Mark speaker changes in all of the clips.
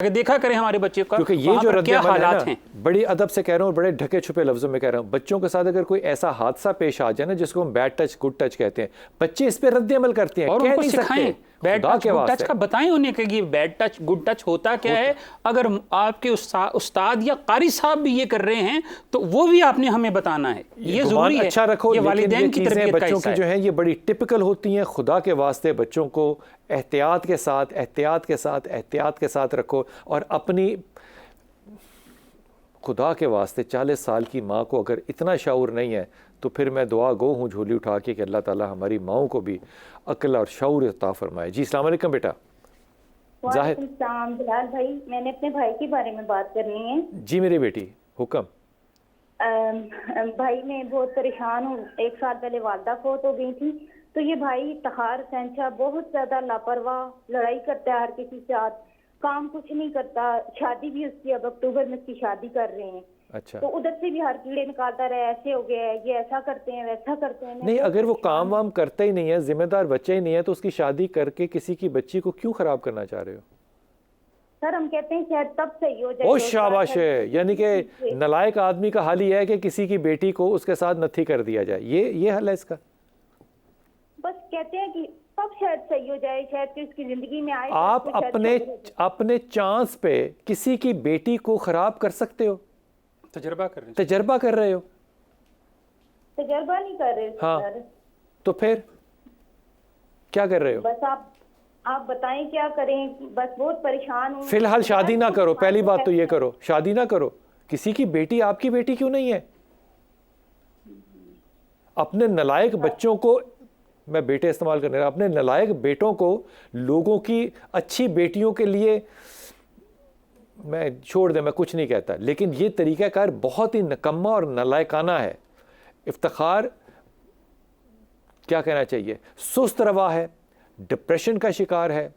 Speaker 1: देखा करें हमारे बच्चे का,
Speaker 2: क्योंकि ये जो
Speaker 1: क्या हालात हैं।
Speaker 2: बड़ी अदब से कह रहा हूँ, बड़े ढके छुपे लफ्जों में कह रहा हूँ, बच्चों के साथ अगर कोई ऐसा हादसा पेश आ जाए ना जिसको हम बैड टच गुड टच कहते हैं, बच्चे इस पे रद्द अमल करते हैं,
Speaker 1: और
Speaker 2: कह
Speaker 1: उनको
Speaker 2: नहीं
Speaker 1: सिखाएं
Speaker 2: सकते।
Speaker 1: बैड टच गुड टच का बताएं उन्हें कि ये बैड टच गुड टच होता क्या है। अगर आपके उस्ताद या कारी साहब भी ये कर रहे हैं तो वो भी आपने हमें बताना है, ये जरूरी है।
Speaker 2: अच्छा रखो,
Speaker 1: ये
Speaker 2: लेकिन
Speaker 1: वालिदैन
Speaker 2: ये
Speaker 1: की
Speaker 2: चीजें
Speaker 1: तरबियत का
Speaker 2: बच्चों
Speaker 1: हिस्सा
Speaker 2: की जो है ये बड़ी टिपिकल होती हैं। खुदा के वास्ते बच्चों को एहतियात के साथ एहतियात के साथ एहतियात के साथ रखो। और अपनी खुदा के वास्ते 40 साल की माँ को अगर इतना शऊर नहीं है तो फिर मैं दुआ गो हूँ झोली उठा के कि अल्लाह ताला हमारी माओं को भी अक्ल और शऊर अता फरमाए। जी अस्सलाम वालेकुम बेटा।
Speaker 3: वालेकुम सलाम बिलाल भाई, मैंने अपने भाई के बारे में बात करनी है।
Speaker 2: जी मेरी बेटी हुक्म।
Speaker 3: भाई मैं बहुत परेशान हूँ। 1 साल पहले वालदा फौत हो गई थी, तो ये भाई तहार सेंचा बहुत ज्यादा लापरवाह, लड़ाई करता है हर किसी के साथ, काम कुछ नहीं करता। शादी भी उसकी अब अक्टूबर में उसकी शादी कर रहे हैं।
Speaker 2: अच्छा,
Speaker 3: तो उधर से भी हर कीड़े निकालता रहे, ऐसे हो गया है, ये ऐसा करते हैं वैसा करते हैं।
Speaker 2: नहीं, अगर वो काम वाम करता ही नहीं है, जिम्मेदार बच्चा ही नहीं है, तो उसकी शादी करके किसी की बच्ची को क्यों खराब करना चाह रहे हो?
Speaker 3: सर हम कहते हैं शायद तब सही हो जाए।
Speaker 2: ओ शाबाश है, यानी कि नलायक आदमी का हाल ही है कि किसी की बेटी को उसके साथ नथी कर दिया जाए, ये हल है इसका।
Speaker 3: बस कहते हैं कि तब शायद सही हो जाए, शायद कि उसकी जिंदगी में आए।
Speaker 2: आप अपने चांस पे किसी की बेटी को खराब कर सकते हो? तजर्बा कर रहे हो।
Speaker 3: तजर्बा नहीं कर रहे
Speaker 2: हाँ,
Speaker 3: सर।
Speaker 2: तो फिर क्या कर रहे हो?
Speaker 3: बस आप बताएं क्या करें, बस बहुत परेशान हूँ।
Speaker 2: फिलहाल शादी ना करो, पहली बात तो ये करो, शादी ना करो। किसी की बेटी आपकी बेटी क्यों नहीं है? अपने नलायक बच्चों को, मैं बेटे इस्तेमाल करने रहा, अपने नलायक बेटों को लोगों की अच्छी बेटियों के लिए, मैं छोड़ दे, मैं कुछ नहीं कहता, लेकिन ये तरीक़ाकार बहुत ही निकम्मा और नलायकाना है। इफ्तिखार क्या कहना चाहिए, सुस्त रवा है, डिप्रेशन का शिकार है,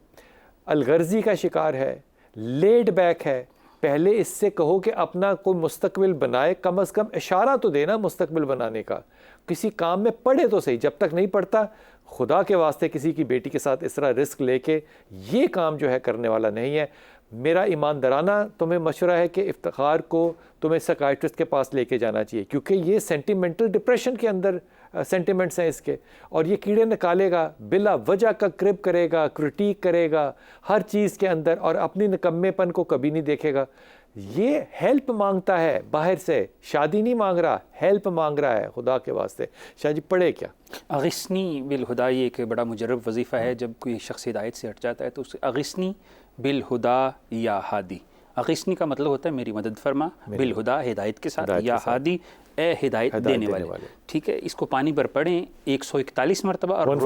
Speaker 2: अलगर्जी का शिकार है, लेड बैक है। पहले इससे कहो कि अपना कोई मुस्तकबिल बनाए, कम अज़ कम इशारा तो देना मुस्तकबिल बनाने का। किसी काम में पढ़े तो सही, जब तक नहीं पढ़ता खुदा के वास्ते किसी की बेटी के साथ इस तरह रिस्क लेके ये काम जो है करने वाला नहीं है। मेरा ईमानदाराना तुम्हें मशवरा है कि इफ्तिखार को तुम्हें साइकियाट्रिस्ट के पास लेके जाना चाहिए, क्योंकि ये सेंटिमेंटल डिप्रेशन के अंदर सेंटिमेंट्स हैं इसके, और ये कीड़े निकालेगा, बिला वजह का क्रिब करेगा, क्रिटिक करेगा हर चीज़ के अंदर, और अपनी निकम्मेपन को कभी नहीं देखेगा। ये हेल्प मांगता है बाहर से, शादी नहीं मांग रहा, हेल्प मांग रहा है। खुदा के वास्ते शाह जी पढ़े क्या?
Speaker 1: अगिस्नी बिल हुदा, ये एक बड़ा मुजर्रब वजीफ़ा है। जब कोई शख्स हिदायत से हट जाता है तो उसे अगिस्नी बिल हुदा या हादी, अगिस्नी का मतलब होता है मेरी मदद फरमा, बिल हुदा हिदायत के साथ, या हादी ए हिदायत देने वाले। ठीक है, इसको पानी पर पढ़ें 141 मरतबा और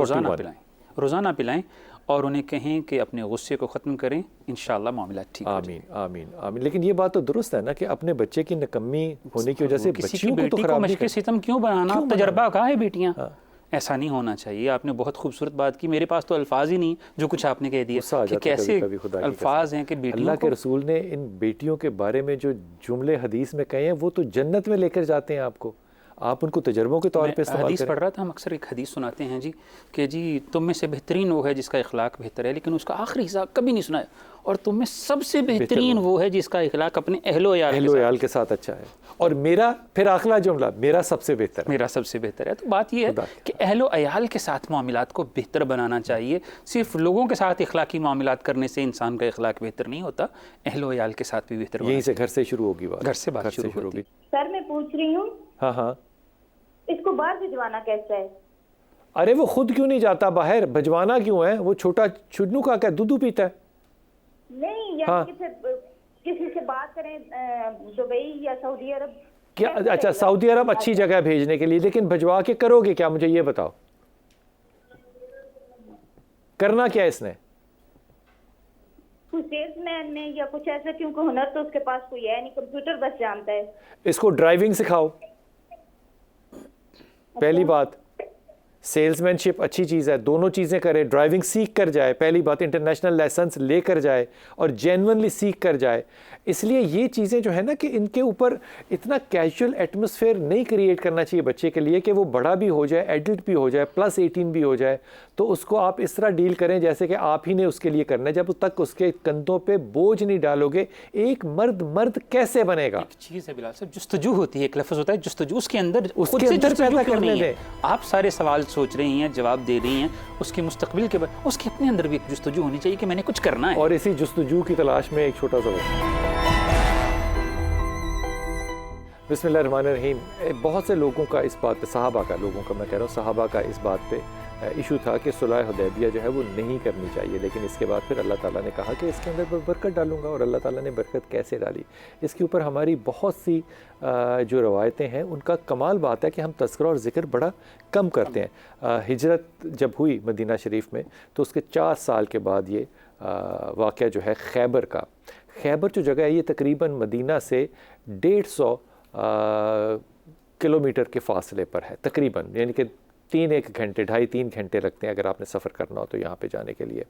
Speaker 1: रोज़ाना पिलाएं और उन्हें कहें कि अपने गुस्से को ख़त्म करें, इंशाअल्लाह मामला ठीक हो जाए।
Speaker 2: आमीन आमीन आमीन। लेकिन ये बात तो दुरुस्त है ना कि अपने बच्चे की निकम्मी होने की वजह से
Speaker 1: किसी की बेटी को मशक़ सितम क्यों बनाना? तजर्बा कहाँ है बेटियाँ? ऐसा नहीं होना चाहिए। आपने बहुत खूबसूरत बात की, मेरे पास तो अल्फाज ही नहीं जो कुछ आपने कह दिया कि कैसे अल्फाज हैं कि बेटियों
Speaker 2: अल्लाह के रसूल ने इन बेटियों के बारे में जो जुमले हदीस में कहे हैं वो तो जन्नत में लेकर जाते हैं आपको। आप उनको तजर्बों के तौर पे इस्तेमाल करें।
Speaker 1: हदीस पढ़ रहा था, हम अक्सर एक हदीस सुनाते हैं जी कि जी तुम में से बेहतरीन वो है जिसका इखलाक बेहतर है, लेकिन उसका आखिरी हिस्सा कभी नहीं सुनाया, और तुम में सबसे बेहतरीन वो है जिसका इखलाक अपने अहलो याल के साथ अच्छा है। और मेरा फिर आखिरी जुमला, मेरा सबसे बेहतर है। तो बात ये है कि अहलो अयाल के साथ मामलात को बेहतर बनाना चाहिए। सिर्फ लोगों के साथ इखलाकी मामलात करने से इंसान का इखलाक बेहतर नहीं होता, अहलो अयाल के साथ भी बेहतर।
Speaker 2: यहीं से घर से शुरू होगी बात,
Speaker 1: घर से बात शुरू होगी।
Speaker 3: सर मैं पूछ रही हूँ,
Speaker 2: हाँ,
Speaker 3: इसको बाहर भिजवाना कैसे है?
Speaker 2: अरे वो खुद क्यों नहीं जाता बाहर? भिजवाना क्यों है? वो छोटा छुन्नू का क्या दूध पीता है?
Speaker 3: नहीं, यानी कि किसी से बात करें दुबई या सऊदी अरब
Speaker 2: क्या? अच्छा, सऊदी अरब अच्छी जगह भेजने के लिए, लेकिन भिजवा के करोगे क्या? मुझे ये बताओ, करना क्या इसने?
Speaker 3: कुछ सेल्समैन ने या कुछ ऐसा, क्योंकि हुनर तो उसके पास कोई है नहीं, कंप्यूटर बस जानता है।
Speaker 2: इसको ड्राइविंग सिखाओ, पहली बात। सेल्समैनशिप अच्छी चीज़ है, दोनों चीज़ें करे, ड्राइविंग सीख कर जाए, पहली बात इंटरनेशनल लाइसेंस लेकर जाए और जेन्युइनली सीख कर जाए। इसलिए ये चीज़ें जो है ना कि इनके ऊपर इतना कैजुअल एटमॉस्फेयर नहीं क्रिएट करना चाहिए बच्चे के लिए कि वो बड़ा भी हो जाए, एडल्ट भी हो जाए, +18 भी हो जाए, तो उसको आप इस तरह डील करें जैसे कि आप ही ने उसके लिए करना है। जब तक उसके कंधों पे बोझ नहीं डालोगे, एक मर्द कैसे बनेगा?
Speaker 1: एक चीज़ है बिलाल साहब, जुस्तजू होती है, एक लफ्ज़ होता है जुस्तजू, उसके अंदर
Speaker 2: पैदा करने दें।
Speaker 1: आप सारे सवाल सोच रही हैं, जवाब दे रही हैं, उसके मुस्तकबिल के बाद उसके अपने अंदर भी एक जुस्तजू होनी चाहिए कि मैंने कुछ करना है।
Speaker 2: और इसी जुस्तजू की तलाश में एक छोटा सा बिस्मिल्लाहिर्रहमानिर्रहीम। बहुत से लोगों का इस बात पे, सहाबा का, लोगों का मैं कह रहा हूँ, सहाबा का इस बात पे इशू था कि सुलह हुदैबिया जो है वो नहीं करनी चाहिए। लेकिन इसके बाद फिर अल्लाह ताला ने कहा कि इसके अंदर बरकत डालूंगा, और अल्लाह ताला ने बरकत कैसे डाली, इसके ऊपर हमारी बहुत सी जो रवायतें हैं उनका कमाल बात है कि हम तज़किरा और ज़िक्र बड़ा कम करते हैं। हिजरत जब हुई मदीना शरीफ में तो उसके 4 साल के बाद ये वाक़या जो है खैबर का, खैबर जो जगह है ये तकरीबन मदीना से 150 किलोमीटर के फ़ासले पर है तकरीबन, यानी कि 3-1 घंटे, 2.5-3 घंटे लगते हैं अगर आपने सफ़र करना हो तो यहाँ पे जाने के लिए।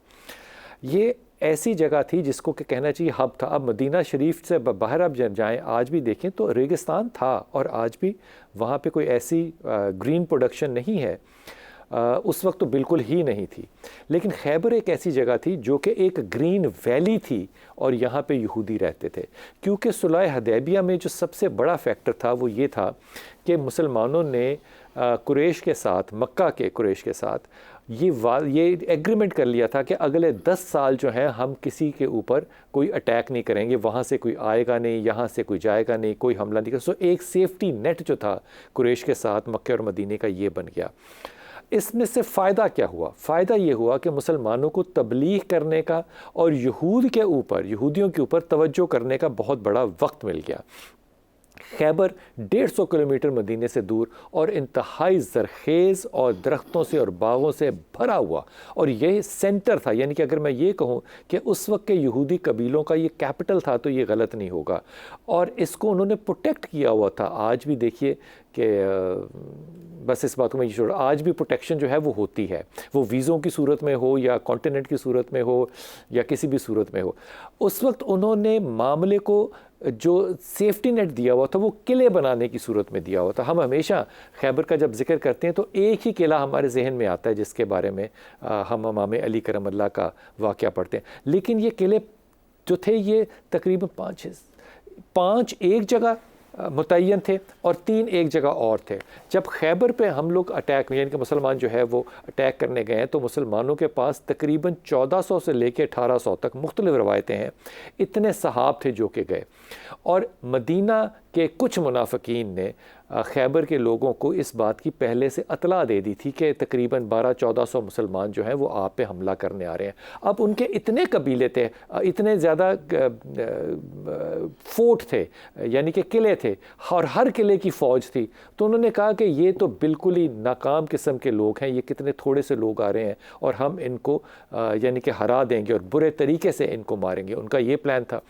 Speaker 2: ये ऐसी जगह थी जिसको कि कहना चाहिए हब था। अब मदीना शरीफ से बाहर आप जब जाएँ आज भी देखें तो रेगिस्तान था, और आज भी वहाँ पे कोई ऐसी ग्रीन प्रोडक्शन नहीं है, उस वक्त तो बिल्कुल ही नहीं थी। लेकिन खैबर एक ऐसी जगह थी जो कि एक ग्रीन वैली थी, और यहाँ पे यहूदी रहते थे। क्योंकि सुलह हुदैबिया में जो सबसे बड़ा फैक्टर था वो ये था कि मुसलमानों ने कुरैश के साथ, मक्का के कुरैश के साथ ये एग्रीमेंट कर लिया था कि अगले 10 साल जो हैं हम किसी के ऊपर कोई अटैक नहीं करेंगे, वहाँ से कोई आएगा नहीं, यहाँ से कोई जाएगा नहीं, कोई हमला नहीं करेगा। सो एक सेफ्टी नेट जो था कुरैश के साथ मक्के और मदीने का, ये बन गया। इसमें से फ़ायदा क्या हुआ? फ़ायदा ये हुआ कि मुसलमानों को तबलीग करने का और यहूदियों के ऊपर तवज्जो करने का बहुत बड़ा वक्त मिल गया। खैबर 150 किलोमीटर मदीने से दूर और इंतहाई ज़रखेज़ और दरख्तों से और बागों से भरा हुआ, और यही सेंटर था। यानी कि अगर मैं ये कहूँ कि उस वक्त के यहूदी कबीलों का ये कैपिटल था तो ये गलत नहीं होगा, और इसको उन्होंने प्रोटेक्ट किया हुआ था। आज भी देखिए कि बस इस बात को मैं ये छोड़, आज भी प्रोटेक्शन जो है वो होती है, वो वीज़ों की सूरत में हो या कॉन्टिनेंट की सूरत में हो या किसी भी सूरत में हो। उस वक्त उन्होंने मामले को जो सेफ्टी नेट दिया हुआ था वो किले बनाने की सूरत में दिया हुआ था। हम हमेशा खैबर का जब जिक्र करते हैं तो एक ही किला हमारे जहन में आता है जिसके बारे में हम इमाम अली करम अल्लाह का वाक़या पढ़ते हैं। लेकिन ये किले जो थे ये तकरीबन 5 एक जगह मुतय्यन थे और 3 एक जगह और थे। जब खैबर पे हम लोग अटैक, यानी कि मुसलमान जो है वो अटैक करने गए हैं, तो मुसलमानों के पास तकरीबन 1400 से लेकर 1800 तक मुख्तलिफ रवायतें हैं, इतने सहाब थे जो कि गए। और मदीना के कुछ मुनाफिकीन ने खैबर के लोगों को इस बात की पहले से इतला दे दी थी कि तकरीबन 1200-1400 मुसलमान जो हैं वो आप पे हमला करने आ रहे हैं। अब उनके इतने कबीले थे, इतने ज़्यादा फोर्ट थे, यानी कि किले थे, और हर किले की फ़ौज थी। तो उन्होंने कहा कि ये तो बिल्कुल ही नाकाम किस्म के लोग हैं, ये कितने थोड़े से लोग आ रहे हैं और हम इनको यानी कि हरा देंगे और बुरे तरीके से इनको मारेंगे। उनका ये प्लान था।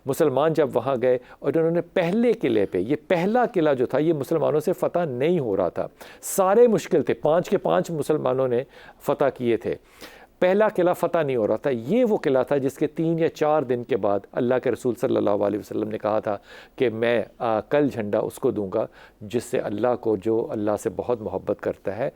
Speaker 2: मुसलमान जब वहाँ गए और उन्होंने पहले किले पे, ये पहला किला जो था ये मुसलमानों से फ़तह नहीं हो रहा था, सारे मुश्किल थे, 5 के 5 मुसलमानों ने फ़तह किए थे, पहला किला फ़तह नहीं हो रहा था। ये वो किला था जिसके 3 या 4 दिन के बाद अल्लाह के रसूल सल्लल्लाहु अलैहि वसल्लम ने कहा था कि मैं कल झंडा उसको दूंगा जिससे अल्लाह को, जो अल्लाह से बहुत मोहब्बत करता है,